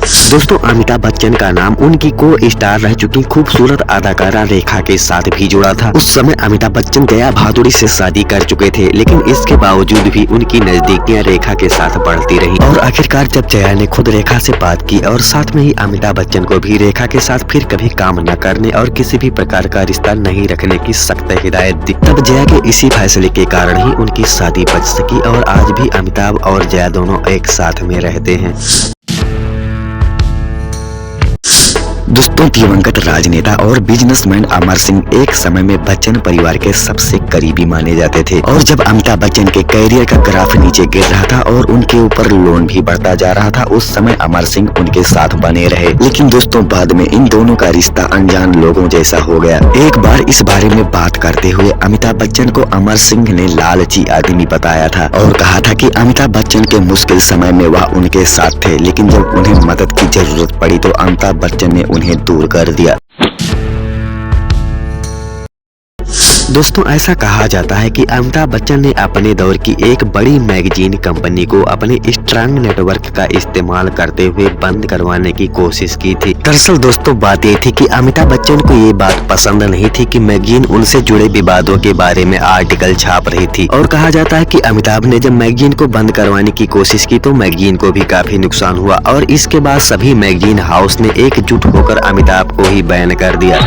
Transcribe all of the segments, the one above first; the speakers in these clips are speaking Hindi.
दोस्तों अमिताभ बच्चन का नाम उनकी को स्टार रह चुकी खूबसूरत अदाकारा रेखा के साथ भी जुड़ा था। उस समय अमिताभ बच्चन जया भादुड़ी से शादी कर चुके थे, लेकिन इसके बावजूद भी उनकी नजदीकियां रेखा के साथ बढ़ती रही और आखिरकार जब जया ने खुद रेखा से बात की और साथ में ही अमिताभ बच्चन को भी रेखा के साथ फिर कभी काम न करने और किसी भी प्रकार का रिश्ता नहीं रखने की सख्त हिदायत दी, तब जया के इसी फैसले के कारण ही उनकी शादी बच सकी और आज भी अमिताभ और जया दोनों एक साथ में रहते हैं। दोस्तों दिवंगत राजनेता और बिजनेसमैन अमर सिंह एक समय में बच्चन परिवार के सबसे करीबी माने जाते थे और जब अमिताभ बच्चन के कैरियर का ग्राफ नीचे गिर रहा था और उनके ऊपर लोन भी बढ़ता जा रहा था, उस समय अमर सिंह उनके साथ बने रहे। लेकिन दोस्तों बाद में इन दोनों का रिश्ता अनजान लोगों जैसा हो गया। एक बार इस बारे में बात करते हुए अमिताभ बच्चन को अमर सिंह ने लालची आदमी बताया था और कहा था कि अमिताभ बच्चन के मुश्किल समय में वह उनके साथ थे, लेकिन जब उन्हें मदद की जरूरत पड़ी तो अमिताभ बच्चन ने उन्हें दूर कर दिया। दोस्तों ऐसा कहा जाता है कि अमिताभ बच्चन ने अपने दौर की एक बड़ी मैगजीन कंपनी को अपने स्ट्रांग नेटवर्क का इस्तेमाल करते हुए बंद करवाने की कोशिश की थी। दरअसल दोस्तों बात ये थी कि अमिताभ बच्चन को ये बात पसंद नहीं थी कि मैगजीन उनसे जुड़े विवादों के बारे में आर्टिकल छाप रही थी और कहा जाता है कि अमिताभ ने जब मैगजीन को बंद करवाने की कोशिश की तो मैगजीन को भी काफी नुकसान हुआ और इसके बाद सभी मैगजीन हाउस ने एकजुट होकर अमिताभ को ही बैन कर दिया।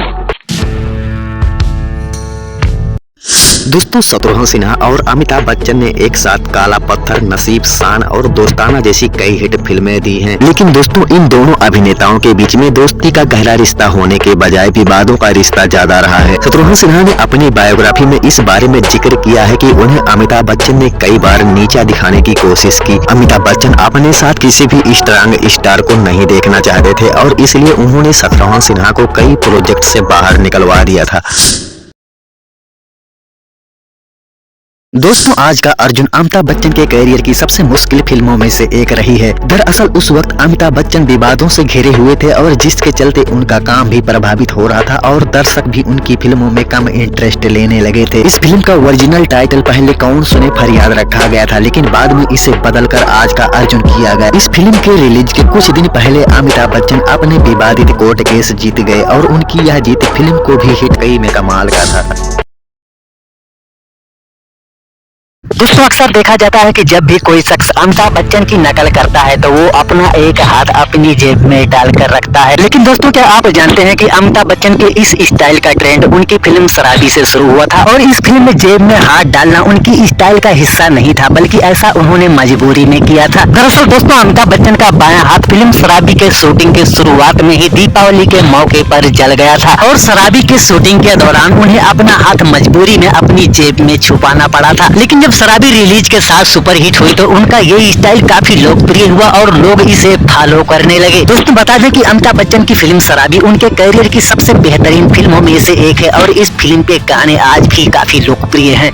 दोस्तों शत्रुघ्न सिन्हा और अमिताभ बच्चन ने एक साथ काला पत्थर, नसीब, शान और दोस्ताना जैसी कई हिट फिल्में दी हैं। लेकिन दोस्तों इन दोनों अभिनेताओं के बीच में दोस्ती का गहरा रिश्ता होने के बजाय विवादों का रिश्ता ज्यादा रहा है। शत्रुघ्न सिन्हा ने अपनी बायोग्राफी में इस बारे में जिक्र किया है कि उन्हें अमिताभ बच्चन ने कई बार नीचा दिखाने की कोशिश की। अमिताभ बच्चन अपने साथ किसी भी स्ट्रांग स्टार को नहीं देखना चाहते थे और इसलिए उन्होंने शत्रुघ्न सिन्हा को कई प्रोजेक्ट से बाहर निकलवा दिया था। दोस्तों आज का अर्जुन अमिताभ बच्चन के कैरियर की सबसे मुश्किल फिल्मों में से एक रही है। दरअसल उस वक्त अमिताभ बच्चन विवादों से घिरे हुए थे और जिसके चलते उनका काम भी प्रभावित हो रहा था और दर्शक भी उनकी फिल्मों में कम इंटरेस्ट लेने लगे थे। इस फिल्म का ओरिजिनल टाइटल पहले कौन सुने फरियाद रखा गया था, लेकिन बाद में इसे बदलकर आज का अर्जुन किया गया। इस फिल्म के रिलीज के कुछ दिन पहले अमिताभ बच्चन अपने विवादित कोर्ट केस जीत गए और उनकी यह जीत फिल्म को भी हिट कई में कमाल का था। दोस्तों अक्सर देखा जाता है कि जब भी कोई शख्स अमिताभ बच्चन की नकल करता है तो वो अपना एक हाथ अपनी जेब में डालकर रखता है। लेकिन दोस्तों क्या आप जानते हैं कि अमिताभ बच्चन के इस स्टाइल का ट्रेंड उनकी फिल्म शराबी से शुरू हुआ था और इस फिल्म में जेब में हाथ डालना उनकी स्टाइल का हिस्सा नहीं था, बल्कि ऐसा उन्होंने मजबूरी में किया था। दरअसल दोस्तों अमिताभ बच्चन का बायां हाथ फिल्म शराबी के शूटिंग के शुरुआत में ही दीपावली के मौके पर जल गया था और शराबी के शूटिंग के दौरान उन्हें अपना हाथ मजबूरी में अपनी जेब में छुपाना पड़ा था। लेकिन जब शराबी रिलीज के साथ सुपरहिट हुई तो उनका ये स्टाइल काफी लोकप्रिय हुआ और लोग इसे फॉलो करने लगे। दोस्तों बता दें कि अमिताभ बच्चन की फिल्म शराबी उनके कैरियर की सबसे बेहतरीन फिल्मों में से एक है और इस फिल्म के गाने आज भी काफी लोकप्रिय हैं।